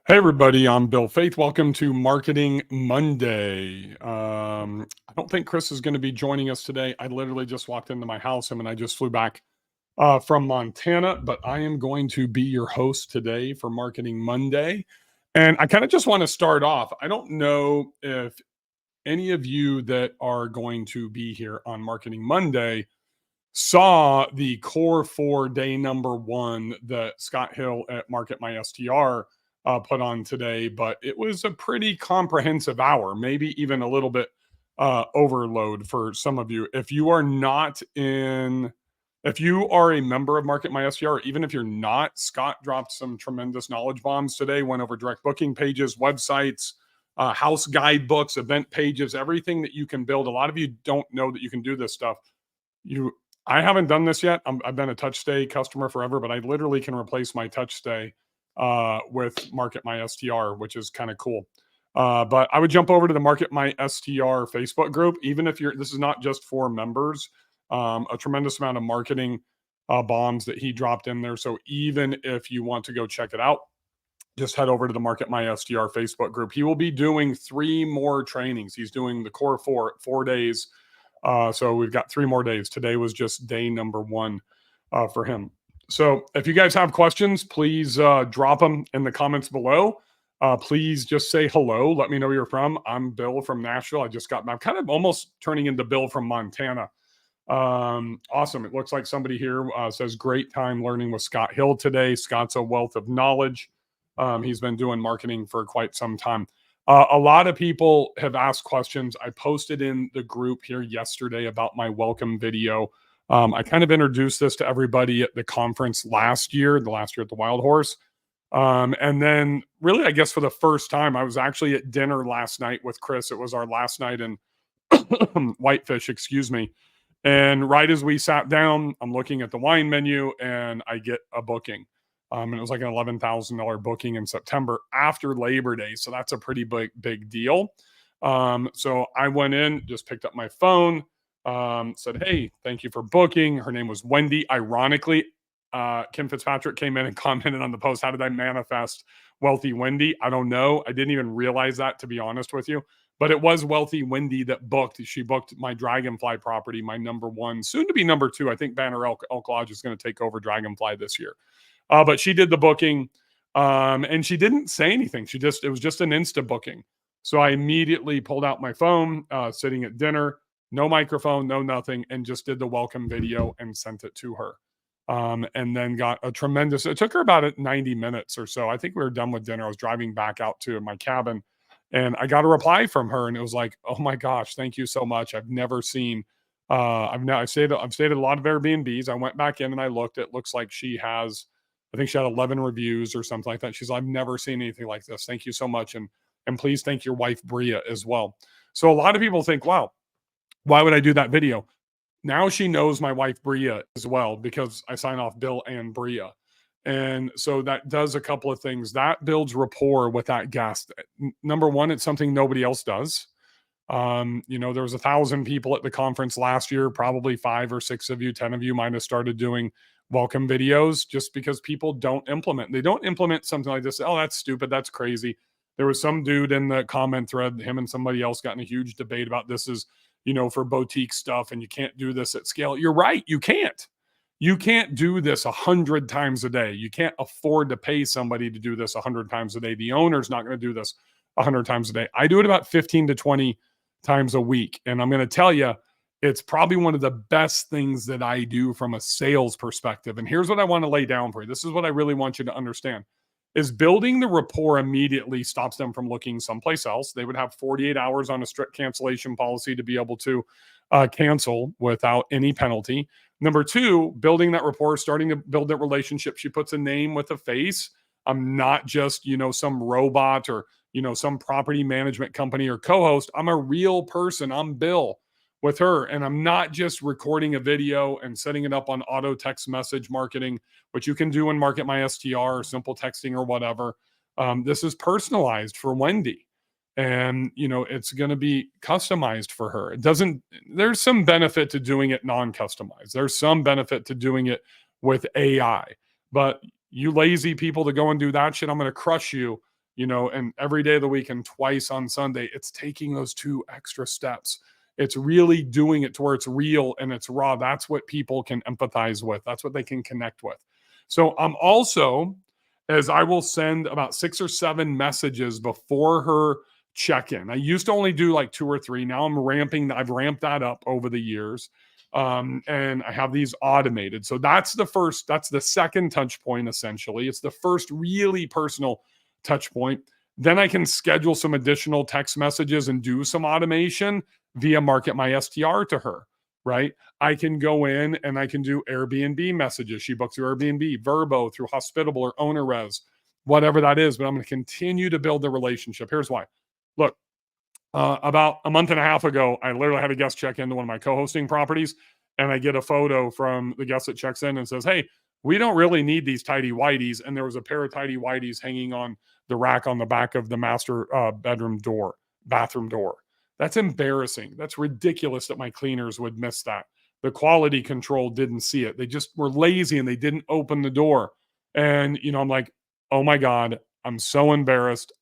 Hey everybody, I'm Bill Faith. Welcome to Marketing Monday. I don't think Chris is going to be joining us today. I literally just walked into my house, him and I just flew back from Montana, but I am going to be your host today for Marketing Monday. And I kind of just want to start off. I don't know if any of you that are going to be here on Marketing Monday saw the Core 4 day number 1 that Scott Hill at Market My STR put on today, but it was a pretty comprehensive hour, maybe even a little bit overload for some of you. If you are not in, if you are a member of Market My STR, even if you're not, Scott dropped some tremendous knowledge bombs today, went over direct booking pages, websites, house guidebooks, event pages, everything that you can build. A lot of you don't know that you can do this stuff. I haven't done this yet. I've been a TouchStay customer forever, but I literally can replace my TouchStay with Market My STR, which is kind of cool. But I would jump over to the Market My STR Facebook group, even if this is not just for members. A tremendous amount of marketing bombs that he dropped in there. So even if you want to go check it out, just head over to the Market My STR Facebook group. He will be doing 3 more trainings. He's doing the Core 4 days. So we've got 3 more days. Today was just day number 1 for him. So if you guys have questions, please drop them in the comments below. Please just say hello. Let me know where you're from. I'm Bill from Nashville. I just got back. I'm kind of almost turning into Bill from Montana. Awesome. It looks like somebody here says, great time learning with Scott Hill today. Scott's a wealth of knowledge. He's been doing marketing for quite some time. A lot of people have asked questions. I posted in the group here yesterday about my welcome video. I kind of introduced this to everybody at the conference last year at the Wild Horse. And then really, I guess for the first time, I was actually at dinner last night with Chris. It was our last night in Whitefish, excuse me. And right as we sat down, I'm looking at the wine menu and I get a booking. And it was like an $11,000 booking in September after Labor Day. So that's a pretty big deal. So I went in, just picked up my phone, said, hey, thank you for booking. Her name was Wendy. Ironically, Kim Fitzpatrick came in and commented on the post, how did I manifest Wealthy Wendy? I don't know. I didn't even realize that, to be honest with you. But it was Wealthy Wendy that booked. She booked my Dragonfly property, my number 1, soon to be number 2. I think Banner Elk Lodge is going to take over Dragonfly this year. But she did the booking, and she didn't say anything. It was just an Insta booking. So I immediately pulled out my phone, sitting at dinner, no microphone, no nothing, and just did the welcome video and sent it to her. And then got a tremendous, it took her about 90 minutes or so. I think we were done with dinner. I was driving back out to my cabin and I got a reply from her and it was like, oh my gosh, thank you so much. I've never seen, I've stayed at a lot of Airbnbs. I went back in and I looked, it looks like I think she had 11 reviews or something like that. She's like, I've never seen anything like this. Thank you so much. And please thank your wife, Bria, as well. So a lot of people think, wow, why would I do that video? Now she knows my wife, Bria, as well, because I sign off Bill and Bria. And so that does a couple of things. That builds rapport with that guest. Number 1, it's something nobody else does. There was 1,000 people at the conference last year. Probably 5 or 6 of you, 10 of you might have started doing welcome videos just because people don't implement. They don't implement something like this. Oh, that's stupid. That's crazy. There was some dude in the comment thread, him and somebody else got in a huge debate about this is, for boutique stuff and you can't do this at scale. You're right. You can't. You can't do this 100 times a day. You can't afford to pay somebody to do this 100 times a day. The owner's not going to do this 100 times a day. I do it about 15 to 20 times a week. And I'm going to tell you, it's probably one of the best things that I do from a sales perspective. And here's what I want to lay down for you. This is what I really want you to understand is building the rapport immediately stops them from looking someplace else. They would have 48 hours on a strict cancellation policy to be able to cancel without any penalty. Number 2, building that rapport, starting to build that relationship. She puts a name with a face. I'm not just, some robot or, some property management company or co-host. I'm a real person. I'm Bill with her. And I'm not just recording a video and setting it up on auto text message marketing, which you can do in Market My STR or simple texting or whatever. This is personalized for Wendy. And, it's going to be customized for her. There's some benefit to doing it non-customized. There's some benefit to doing it with AI. But you lazy people that go and do that shit, I'm going to crush you. and every day of the week and twice on Sunday. It's taking those 2 extra steps. It's really doing it to where it's real and it's raw. That's what people can empathize with. That's what they can connect with. So I'm also, as I will send about 6 or 7 messages before her check-in. I used to only do like 2 or 3. Now I've ramped that up over the years. And I have these automated. So that's the second touch point, essentially. It's the first really personal touch point. Then I can schedule some additional text messages and do some automation via Market My STR to her, right? I can go in and I can do Airbnb messages. She booked through Airbnb, VRBO, through Hospitable or OwnerRes, whatever that is. But I'm going to continue to build the relationship. Here's why. Look, about a month and a half ago, I literally had a guest check into one of my co-hosting properties, and I get a photo from the guest that checks in and says, "Hey, we don't really need these tidy whities." And there was a pair of tidy whities hanging on the rack on the back of the master bathroom door. That's embarrassing. That's ridiculous that my cleaners would miss that. The quality control didn't see it. They just were lazy and they didn't open the door. And, I'm like, oh my God, I'm so embarrassed.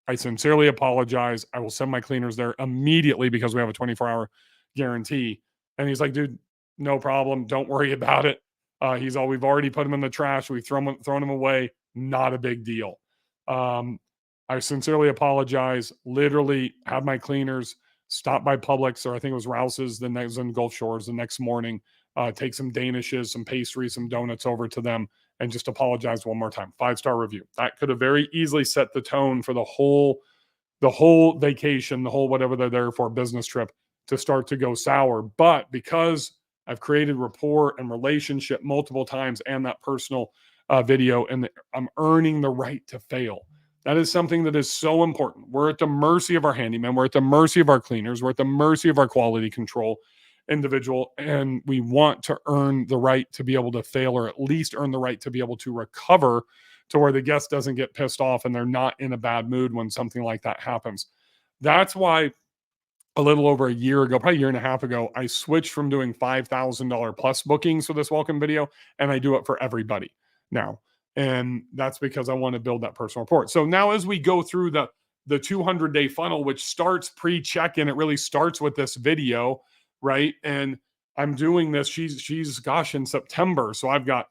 I sincerely apologize. I will send my cleaners there immediately because we have a 24-hour guarantee. And he's like, dude, no problem. Don't worry about it. We've already put him in the trash. We've thrown him away. Not a big deal. I sincerely apologize. Literally have my cleaners stop by Publix, or I think it was Rouse's, the next in Gulf Shores the next morning, take some Danishes, some pastries, some donuts over to them, and just apologize one more time. 5-star review. That could have very easily set the tone for the whole vacation, the whole whatever they're there for, business trip, to start to go sour. But because I've created rapport and relationship multiple times and that personal video, and I'm earning the right to fail. That is something that is so important. We're at the mercy of our handyman. We're at the mercy of our cleaners. We're at the mercy of our quality control individual. And we want to earn the right to be able to fail, or at least earn the right to be able to recover, to where the guest doesn't get pissed off and they're not in a bad mood when something like that happens. That's why a little over a year ago, probably a year and a half ago, I switched from doing $5,000 plus bookings for this welcome video, and I do it for everybody now. And that's because I want to build that personal rapport. So now as we go through the 200-day funnel, which starts pre-check-in, it really starts with this video, right? And I'm doing this, she's gosh, in September. So I've got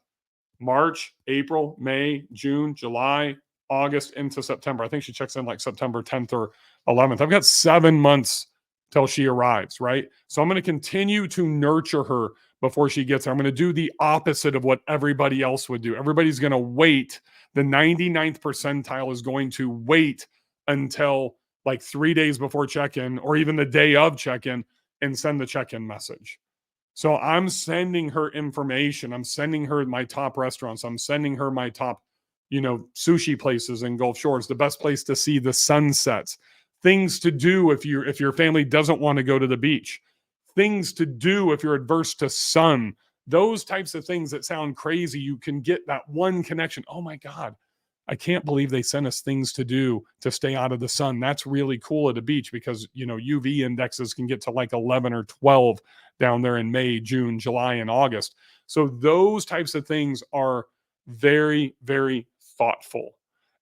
March, April, May, June, July, August into September. I think she checks in like September 10th or 11th. I've got 7 months till she arrives, right? So I'm going to continue to nurture her before she gets there. I'm going to do the opposite of what everybody else would do. Everybody's going to wait. The 99th percentile is going to wait until like 3 days before check-in, or even the day of check-in, and send the check-in message. So I'm sending her information. I'm sending her my top restaurants. I'm sending her my top, sushi places in Gulf Shores, the best place to see the sunsets, things to do if your family doesn't want to go to the beach, things to do if you're adverse to sun, those types of things that sound crazy. You can get that one connection. Oh my God, I can't believe they sent us things to do to stay out of the sun. That's really cool at a beach, because, UV indexes can get to like 11 or 12 down there in May, June, July, and August. So those types of things are very, very thoughtful.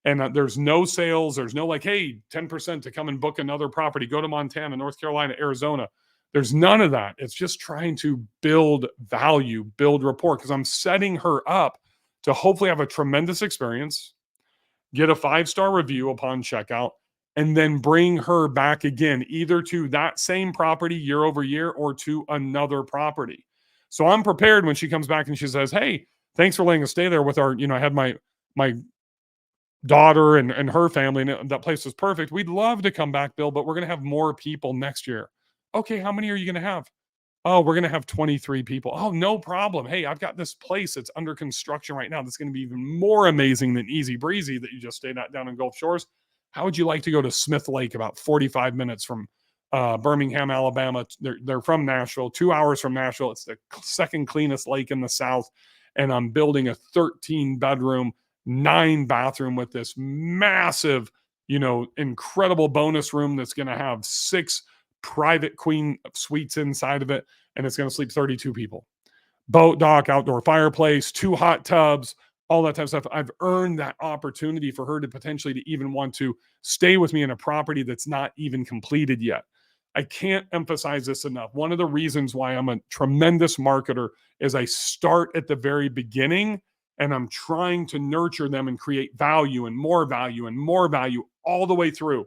And there's no sales. There's no like, hey, 10% to come and book another property. Go to Montana, North Carolina, Arizona. There's none of that. It's just trying to build value, build rapport, because I'm setting her up to hopefully have a tremendous experience, get a 5-star review upon checkout, and then bring her back again, either to that same property year over year or to another property. So I'm prepared when she comes back and she says, hey, thanks for letting us stay there with our, I had my daughter and her family, and that place was perfect. We'd love to come back, Bill, but we're going to have more people next year. Okay, how many are you going to have? Oh, we're going to have 23 people. Oh, no problem. Hey, I've got this place that's under construction right now that's going to be even more amazing than Easy Breezy that you just stayed at down in Gulf Shores. How would you like to go to Smith Lake, about 45 minutes from Birmingham, Alabama? They're from Nashville, 2 hours from Nashville. It's the second cleanest lake in the South. And I'm building a 13-bedroom, 9-bathroom with this massive, incredible bonus room that's going to have 6 private queen suites inside of it, and it's going to sleep 32 people. Boat dock, outdoor fireplace, 2 hot tubs, all that type of stuff. I've earned that opportunity for her to potentially to even want to stay with me in a property that's not even completed yet. I can't emphasize this enough. One of the reasons why I'm a tremendous marketer is I start at the very beginning and I'm trying to nurture them and create value and more value and more value all the way through.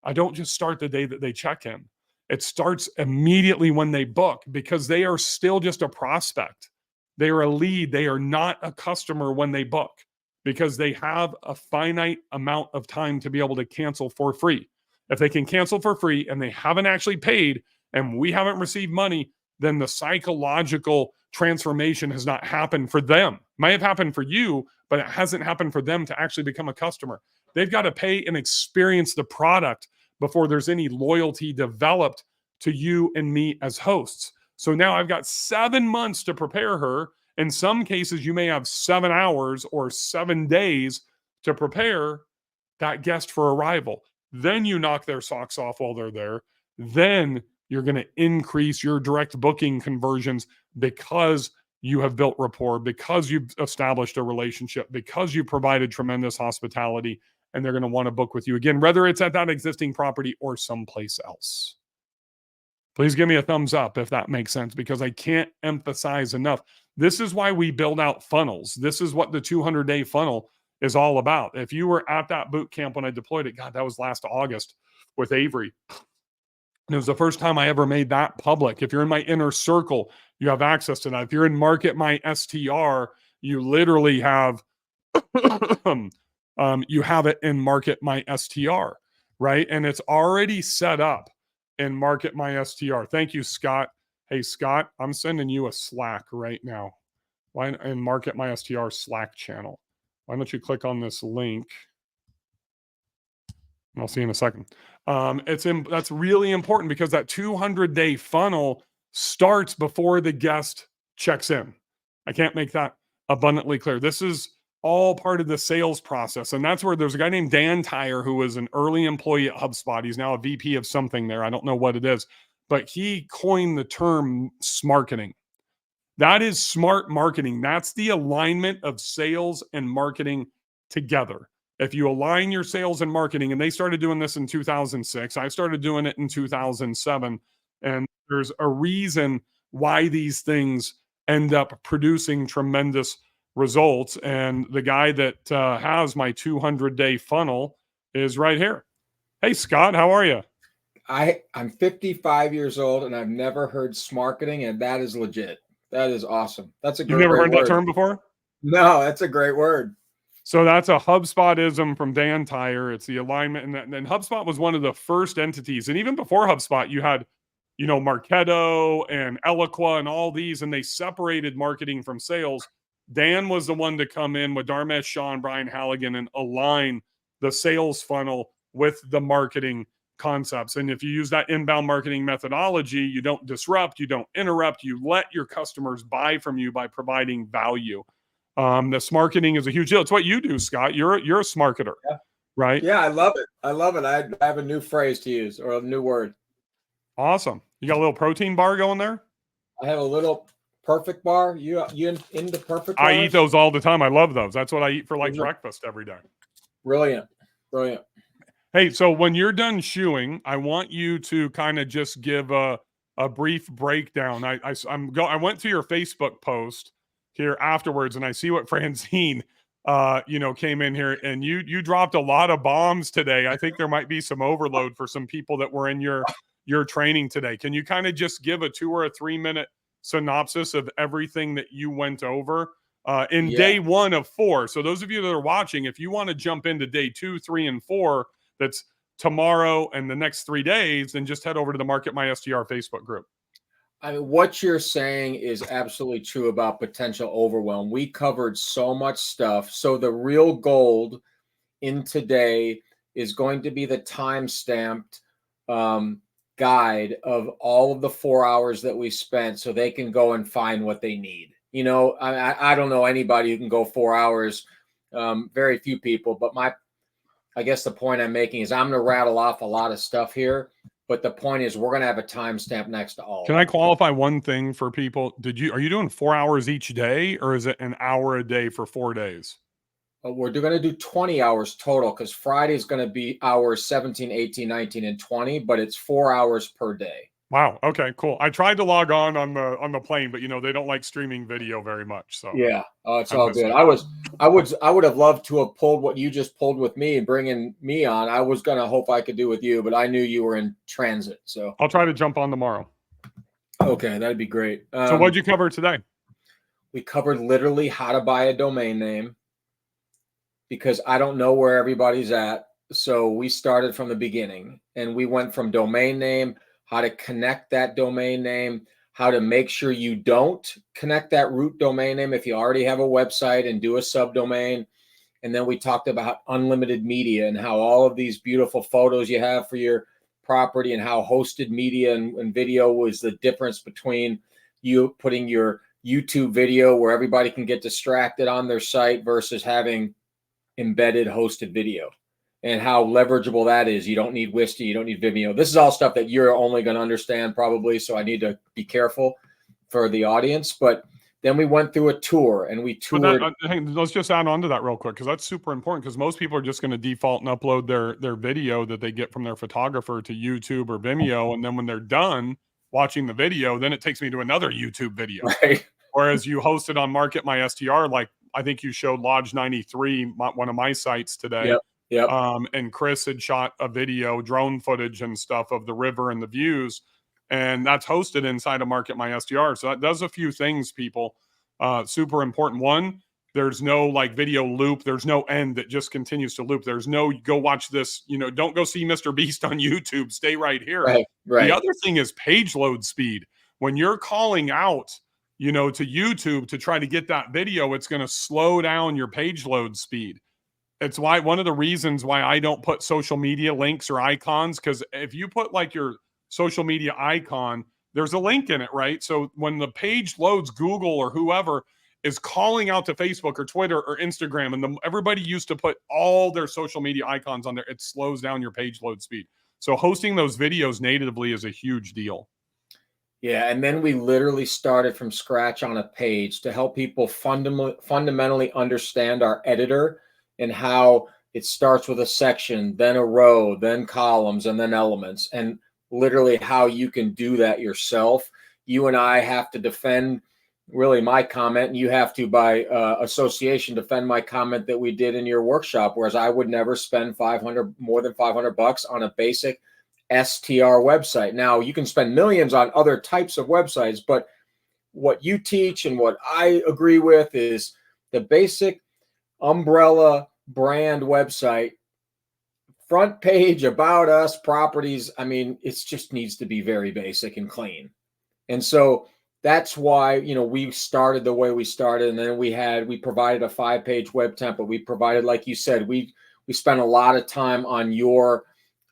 I don't just start the day that they check in. It starts immediately when they book because they are still just a prospect. They are a lead. They are not a customer when they book because they have a finite amount of time to be able to cancel for free. If they can cancel for free and they haven't actually paid and we haven't received money, then the psychological transformation has not happened for them. Might have happened for you, but it hasn't happened for them to actually become a customer. They've got to pay and experience the product before there's any loyalty developed to you and me as hosts. So now I've got 7 months to prepare her. In some cases, you may have 7 hours or 7 days to prepare that guest for arrival. Then you knock their socks off while they're there. Then you're going to increase your direct booking conversions because you have built rapport, because you've established a relationship, because you provided tremendous hospitality, and they're going to want to book with you again, whether it's at that existing property or someplace else. Please give me a thumbs up if that makes sense, because I can't emphasize enough. This is why we build out funnels. This is what the 200-day funnel is all about. If you were at that boot camp when I deployed it, God, that was last August with Avery. And it was the first time I ever made that public. If you're in my inner circle, you have access to that. If you're in Market My STR, you literally have you have it in Market My STR, right? And it's already set up in Market My STR. Thank you, Scott. Hey, Scott, I'm sending you a Slack right now. Why in Market My STR Slack channel? Why don't you click on this link? And I'll see you in a second. That's really important because that 200-day funnel starts before the guest checks in. I can't make that abundantly clear. This is all part of the sales process. And that's where there's a guy named Dan Tyre who was an early employee at HubSpot. He's now a VP of something there. I don't know what it is, but he coined the term smarketing. That is smart marketing. That's the alignment of sales and marketing together. If you align your sales and marketing, and they started doing this in 2006, I started doing it in 2007, and there's a reason why these things end up producing tremendous results. And the guy that has my 200-day funnel is right here. Hey, Scott, how are you? I'm 55 years old, and I've never heard smarketing, and that is legit. That is awesome. That's a great word. You've never heard that term before? No, that's a great word. So that's a HubSpotism from Dan Tyre. It's the alignment. And HubSpot was one of the first entities. And even before HubSpot, you had, Marketo and Eloqua and all these, and they separated marketing from sales. Dan was the one to come in with Dharmesh Shah and Brian Halligan and align the sales funnel with the marketing concepts. And if you use that inbound marketing methodology, you don't disrupt, you don't interrupt, you let your customers buy from you by providing value. This marketing is a huge deal. It's what you do, Scott. You're a smarketer, right? Yeah, I love it. I love it. I have a new phrase to use or a new word. Awesome. You got a little protein bar going there? I have a little perfect bar. You into perfect bars? I eat those all the time. I love those. That's what I eat for breakfast every day. Brilliant. Hey, so when you're done shoeing, I want you to kind of just give a brief breakdown. I went to your Facebook post here afterwards, and I see what Francine, came in here, and you dropped a lot of bombs today. I think there might be some overload for some people that were in your training today. Can you kind of just give a 2 or a 3 minute synopsis of everything that you went over in day 1 of 4? So those of you that are watching, if you want to jump into day 2, 3, and 4, that's tomorrow and the next 3 days, then just head over to the Market My STR Facebook group. I mean, what you're saying is absolutely true about potential overwhelm. We covered so much stuff. So the real gold in today is going to be the time-stamped guide of all of the 4 hours that we spent so they can go and find what they need. I don't know anybody who can go 4 hours, very few people, but I guess the point I'm making is I'm going to rattle off a lot of stuff here. But the point is, we're going to have a timestamp next to all Can of I them. qualify one thing for people? Are you doing 4 hours each day, or is it an hour a day for 4 days? But we're going to do 20 hours total, because Friday is going to be hours 17, 18, 19, and 20, but it's 4 hours per day. Wow. Okay, cool. I tried to log on the plane, but they don't like streaming video very much. So Yeah, it's I all missed good. it. I would have loved to have pulled what you just pulled with me and bringing me on. I was going to hope I could do with you, but I knew you were in transit. So I'll try to jump on tomorrow. okay, that'd be great. So what'd you cover today? We covered literally how to buy a domain name, because I don't know where everybody's at. So we started from the beginning, and we went from domain name, how to connect that domain name, how to make sure you don't connect that root domain name if you already have a website, and do a subdomain. And then we talked about unlimited media and how all of these beautiful photos you have for your property, and how hosted media and video was the difference between you putting your YouTube video where everybody can get distracted on their site versus having embedded hosted video, and how leverageable that is. You don't need Wisty, you don't need Vimeo. This is all stuff that you're only going to understand probably, so I need to be careful for the audience. But then we went through a tour, and we toured. Let's just add on to that real quick, because that's super important, because most people are just going to default and upload their video that they get from their photographer to YouTube or Vimeo, and then when they're done watching the video, then it takes me to another YouTube video. Right. Whereas you hosted on Market My STR, like I think you showed Lodge 93, one of my sites today. Yep. And Chris had shot a video, drone footage and stuff of the river and the views, and that's hosted inside of Market My STR. So that does a few things, people. Super important. One, there's no like video loop. There's no end that just continues to loop. There's no go watch this. Don't go see Mr. Beast on YouTube. Stay right here. Right. The other thing is page load speed. When you're calling out to YouTube to try to get that video, it's going to slow down your page load speed. It's why one of the reasons why I don't put social media links or icons, because if you put like your social media icon, there's a link in it, right? So when the page loads, Google or whoever is calling out to Facebook or Twitter or Instagram, and everybody used to put all their social media icons on there, it slows down your page load speed. So hosting those videos natively is a huge deal. Yeah, and then we literally started from scratch on a page to help people fundamentally understand our editor, and how it starts with a section, then a row, then columns, and then elements, and literally how you can do that yourself. You and I have to defend really my comment, and you have to, by association, defend my comment that we did in your workshop, whereas I would never spend more than $500 on a basic STR website. Now, you can spend millions on other types of websites, but what you teach and what I agree with is the basic umbrella brand website, front page, about us, properties. I mean, it just needs to be very basic and clean. And so that's why, we started the way we started. And then we provided a 5-page web template. We provided, like you said, we spent a lot of time on your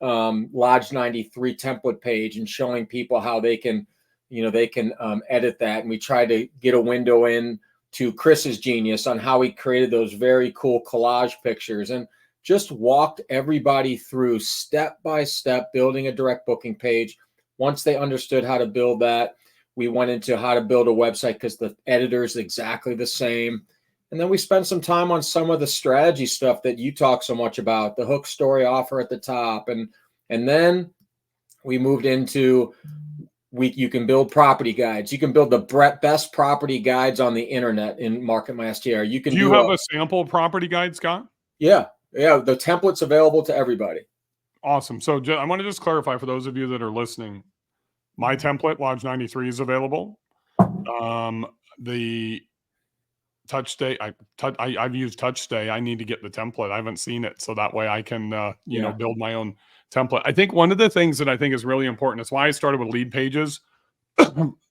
Lodge 93 template page, and showing people how they can edit that. And we tried to get a window in to Chris's genius on how he created those very cool collage pictures, and just walked everybody through step by step building a direct booking page. Once they understood how to build that, we went into how to build a website, because the editor is exactly the same. And then we spent some time on some of the strategy stuff that you talk so much about, the hook, story, offer at the top. And then we moved into, you can build property guides. You can build the best property guides on the internet in Market My STR. You can do you have a sample property guide, Scott? Yeah. The template's available to everybody. Awesome. So I want to just clarify for those of you that are listening, my template, Lodge 93, is available. The TouchStay, I've used TouchStay. I need to get the template. I haven't seen it, so that way I can build my own template. I think one of the things that I think is really important, is why I started with lead pages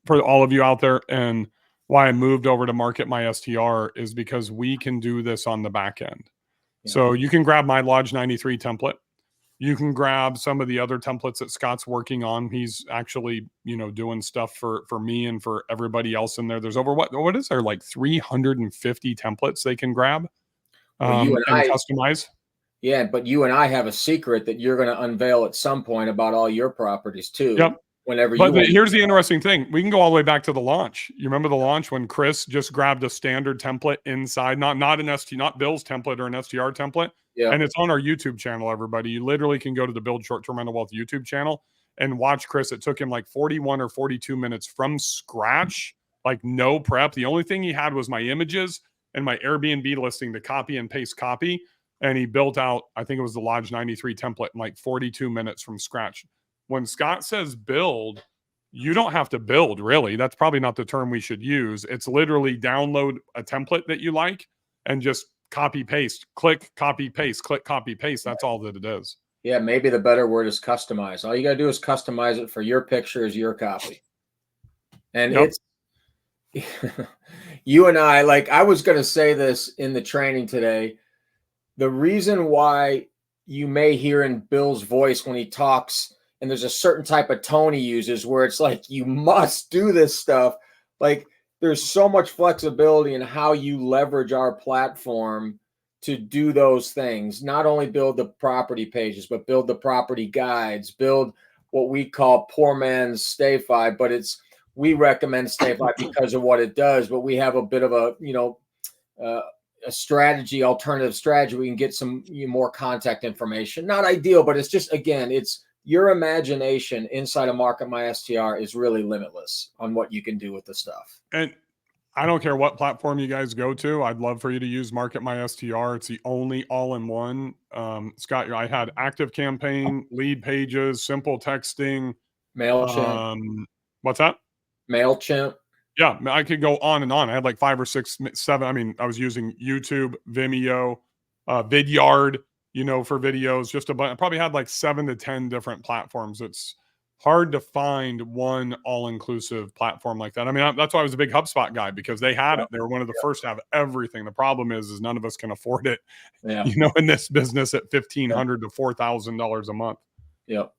for all of you out there, and why I moved over to Market My STR, is because we can do this on the back end. Yeah. So you can grab my Lodge 93 template. You can grab some of the other templates that Scott's working on. He's actually, doing stuff for me and for everybody else in there. There's over what is there, like 350 templates they can grab and customize. Yeah, but you and I have a secret that you're going to unveil at some point about all your properties too, Yep. whenever you But want. here's the interesting thing. We can go all the way back to the launch. You remember the launch when Chris just grabbed a standard template inside, not an ST, not Bill's template or an STR template. Yeah. And it's on our YouTube channel, everybody. You literally can go to the Build Short-Term Rental Wealth YouTube channel and watch Chris. It took him like 41 or 42 minutes from scratch, like no prep. The only thing he had was my images and my Airbnb listing to copy and paste copy. And he built out, I think it was the Lodge 93 template in like 42 minutes from scratch. When Scott says build, you don't have to build, really. That's probably not the term we should use. It's literally download a template that you like and just copy paste, click copy paste, click copy paste. That's all that it is. Yeah, maybe the better word is customize. All you got to do is customize it for your pictures, your copy. And Yep. it's you and I, like I was going to say this in the training today. The reason why you may hear in Bill's voice when he talks, and there's a certain type of tone he uses where it's like, you must do this stuff. Like there's so much flexibility in how you leverage our platform to do those things. Not only build the property pages, but build the property guides, build what we call poor man's StayFi, but we recommend StayFi because of what it does, but we have a bit of a, a strategy, alternative strategy. We can get some more contact information. Not ideal, but it's just, again, it's your imagination inside of Market My STR is really limitless on what you can do with the stuff. And I don't care what platform you guys go to. I'd love for you to use Market My STR. It's the only all-in-one. Scott, I had active campaign, lead pages, simple texting. MailChimp. What's that? MailChimp. Yeah, I could go on and on. I had like 5 or 6, 7. I mean, I was using YouTube, Vimeo, Vidyard, for videos. Just I probably had like 7 to 10 different platforms. It's hard to find one all-inclusive platform like that. I mean, that's why I was a big HubSpot guy, because they had it. They were one of the first to have everything. The problem is none of us can afford it, in this business at $1,500 to $4,000 a month. Yep.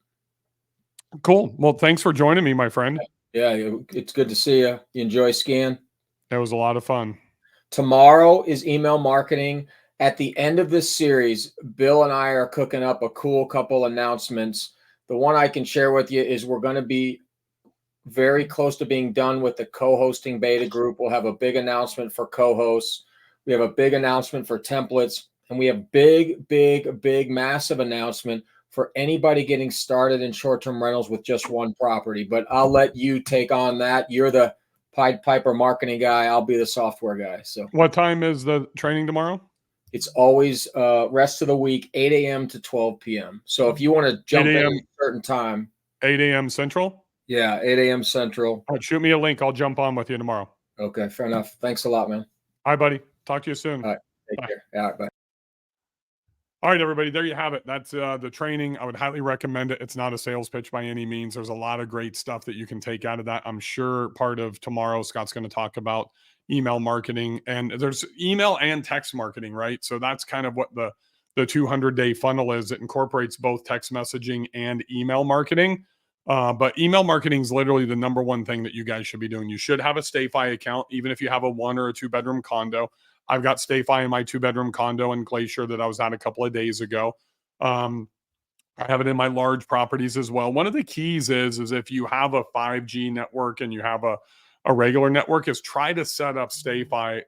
Cool. Well, thanks for joining me, my friend. Yeah, it's good to see you. You enjoy Scan? It was a lot of fun. Tomorrow is email marketing. At the end of this series, Bill and I are cooking up a cool couple announcements. The one I can share with you is we're going to be very close to being done with the co-hosting beta group. We'll have a big announcement for co-hosts. We have a big announcement for templates, and we have big, massive announcement for anybody getting started in short-term rentals with just one property. But I'll let you take on that. You're the Pied Piper marketing guy. I'll be the software guy. So what time is the training tomorrow? It's always rest of the week, 8 a.m. to 12 p.m. So if you want to jump in at a certain time. 8 a.m. Central? Yeah, 8 a.m. Central. All right, shoot me a link. I'll jump on with you tomorrow. Okay, fair enough. Thanks a lot, man. Hi, buddy. Talk to you soon. All right, take care. All right, bye. All right, everybody, there you have it. That's the training. I would highly recommend it. It's not a sales pitch by any means. There's a lot of great stuff that you can take out of that. I'm sure part of tomorrow, Scott's going to talk about email marketing, and there's email and text marketing, right? So that's kind of what the 200-day funnel is. It incorporates both text messaging and email marketing. But email marketing is literally the number one thing that you guys should be doing. You should have a StayFi account, even if you have a 1 or a 2-bedroom condo. I've got StayFi in my 2-bedroom condo in Glacier that I was at a couple of days ago. I have it in my large properties as well. One of the keys is if you have a 5G network and you have a regular network, is try to set up StayFi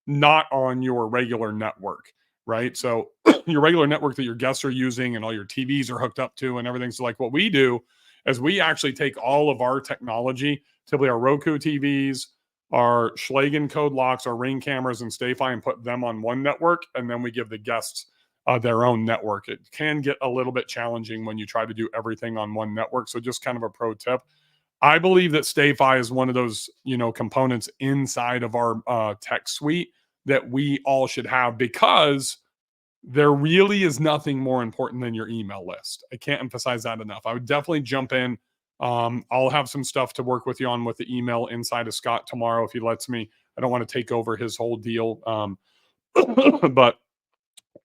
not on your regular network, right? So your regular network that your guests are using and all your TVs are hooked up to and everything. So like what we do is we actually take all of our technology, typically our Roku TVs, our Schlagen code locks, our Ring cameras, and StayFi, and put them on one network, and then we give the guests their own network. It can get a little bit challenging when you try to do everything on one network. So just kind of a pro tip. I believe that StayFi is one of those, components inside of our tech suite that we all should have, because there really is nothing more important than your email list. I can't emphasize that enough. I would definitely jump in. I'll have some stuff to work with you on with the email inside of Scott tomorrow if he lets me. I don't want to take over his whole deal. But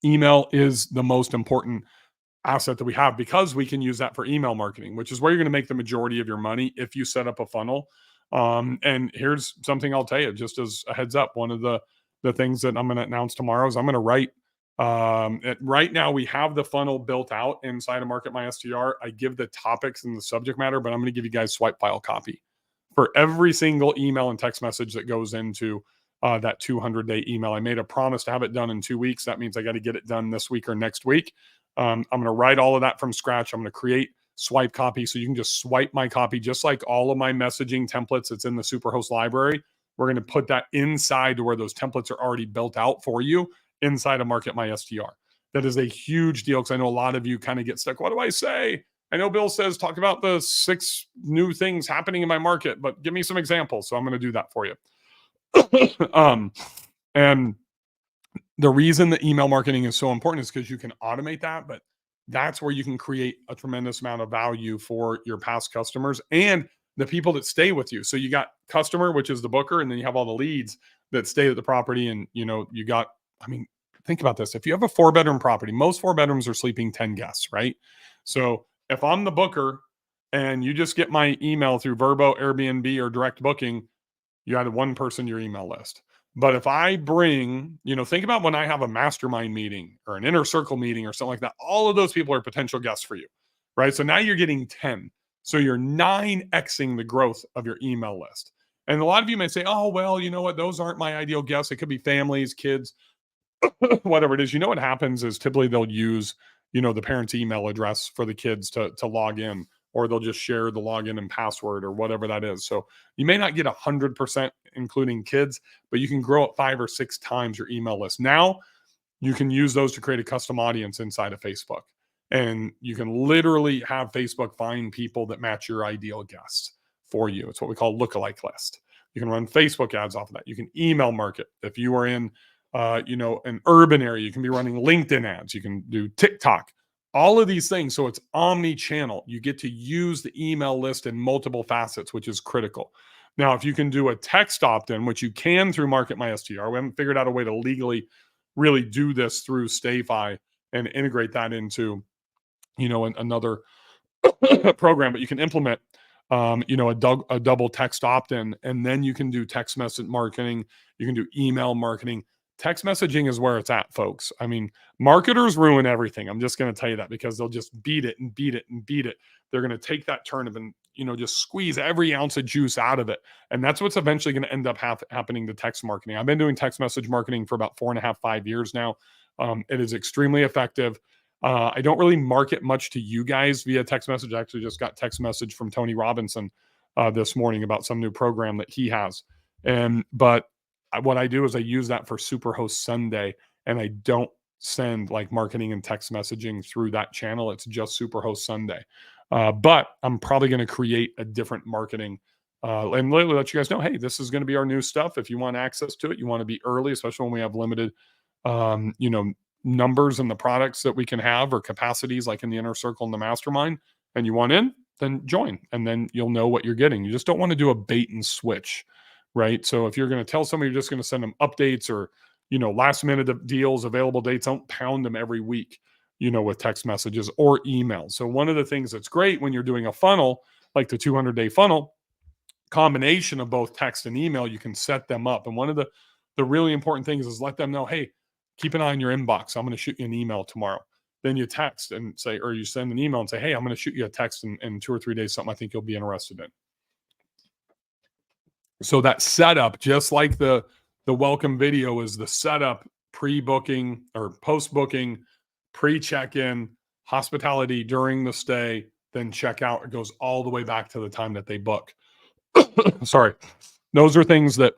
email is the most important asset that we have, because we can use that for email marketing, which is where you're going to make the majority of your money if you set up a funnel. And here's something I'll tell you, just as a heads up. One of the things that I'm going to announce tomorrow is I'm going to write Right now, we have the funnel built out inside of Market My STR. I give the topics and the subject matter, but I'm going to give you guys swipe file copy for every single email and text message that goes into that 200-day email. I made a promise to have it done in 2 weeks. That means I got to get it done this week or next week. I'm going to write all of that from scratch. I'm going to create swipe copy so you can just swipe my copy, just like all of my messaging templates that's in the Superhost library. We're going to put that inside to where those templates are already built out for you inside of Market My STR. That is a huge deal because I know a lot of you kind of get stuck. What do I say? I know Bill says talk about the 6 new things happening in my market, but give me some examples. So I'm going to do that for you. And the reason that email marketing is so important is because you can automate that, but that's where you can create a tremendous amount of value for your past customers and the people that stay with you. So you got customer, which is the booker, and then you have all the leads that stay at the property. And you got, I mean, think about this. If you have a 4-bedroom property, most 4 bedrooms are sleeping 10 guests, right? So if I'm the booker and you just get my email through VRBO, AirBNB, or direct booking, you added one person to your email list. But if I bring, think about when I have a mastermind meeting or an inner circle meeting or something like that, all of those people are potential guests for you, right? So now you're getting 10. So you're 9xing the growth of your email list. And a lot of you may say, oh, well, you know what? Those aren't my ideal guests. It could be families, kids, whatever it is. What happens is typically they'll use, the parent's email address for the kids to log in, or they'll just share the login and password or whatever that is. So you may not get 100% including kids, but you can grow it 5 or 6 times your email list. Now you can use those to create a custom audience inside of Facebook. And you can literally have Facebook find people that match your ideal guests for you. It's what we call lookalike list. You can run Facebook ads off of that. You can email market. If you are in, an urban area, you can be running LinkedIn ads. You can do TikTok. All of these things. So it's omni-channel. You get to use the email list in multiple facets, which is critical. Now, if you can do a text opt-in, which you can through Market My STR, we haven't figured out a way to legally really do this through StayFi and integrate that into, another program, but you can implement, a double text opt-in, and then you can do text message marketing. You can do email marketing. Text messaging is where it's at, folks. I mean, marketers ruin everything. I'm just going to tell you that because they'll just beat it and beat it and beat it. They're going to take that turnip and, just squeeze every ounce of juice out of it. And that's what's eventually going to end up happening to text marketing. I've been doing text message marketing for about 4.5, 5 years now. It is extremely effective. I don't really market much to you guys via text message. I actually just got text message from Tony Robinson this morning about some new program that he has. But what I do is I use that for Superhost Sunday, and I don't send like marketing and text messaging through that channel. It's just Superhost Sunday. But I'm probably going to create a different marketing and literally let you guys know, hey, this is going to be our new stuff. If you want access to it, you want to be early, especially when we have limited, numbers in the products that we can have or capacities like in the inner circle and the mastermind, and you want in, then join, and then you'll know what you're getting. You just don't want to do a bait and switch, right? So if you're going to tell somebody you're just going to send them updates or, last minute deals, available dates, don't pound them every week, with text messages or emails. So one of the things that's great when you're doing a funnel, like the 200-day funnel, combination of both text and email, you can set them up. And one of the really important things is let them know, hey, keep an eye on your inbox. I'm going to shoot you an email tomorrow. Then you text and say, or you send an email and say, hey, I'm going to shoot you a text in 2 or 3 days, something I think you'll be interested in. So that setup, just like the welcome video, is the setup, pre-booking or post-booking, pre-check-in, hospitality during the stay, then check out. It goes all the way back to the time that they book. Sorry. Those are things that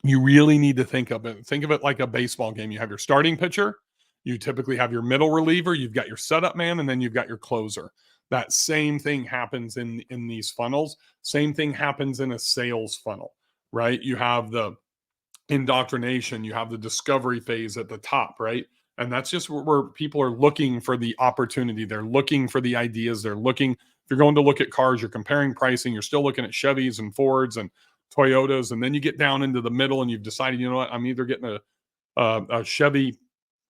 you really need to think of it. Think of it like a baseball game. You have your starting pitcher, you typically have your middle reliever, you've got your setup man, and then you've got your closer. That same thing happens in these funnels. Same thing happens in a sales funnel, right? You have the indoctrination, you have the discovery phase at the top, right? And that's just where people are looking for the opportunity. They're looking for the ideas. They're looking, if you're going to look at cars, you're comparing pricing, you're still looking at Chevys and Fords and Toyotas. And then you get down into the middle and you've decided, you know what, I'm either getting a Chevy,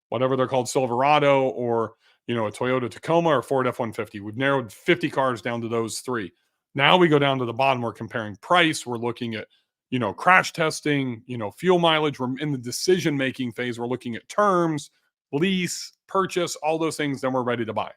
whatever they're called, Silverado, or, a Toyota Tacoma or Ford F-150. We've narrowed 50 cars down to those 3. Now we go down to the bottom. We're comparing price. We're looking at, crash testing, fuel mileage. We're in the decision-making phase. We're looking at terms, lease, purchase, all those things, then we're ready to buy.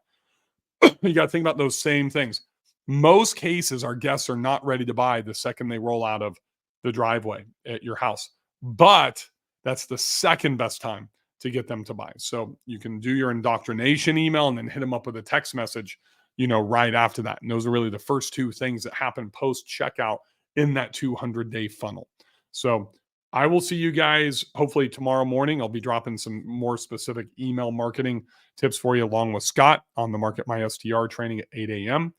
You got to think about those same things. Most cases, our guests are not ready to buy the second they roll out of the driveway at your house, but that's the second best time to get them to buy. So you can do your indoctrination email and then hit them up with a text message, right after that. And those are really the first two things that happen post checkout in that 200-day funnel. So I will see you guys hopefully tomorrow morning. I'll be dropping some more specific email marketing tips for you along with Scott on the Market My STR training at 8 a.m.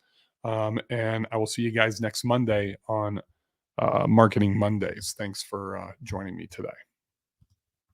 And I will see you guys next Monday on Marketing Mondays. Thanks for joining me today.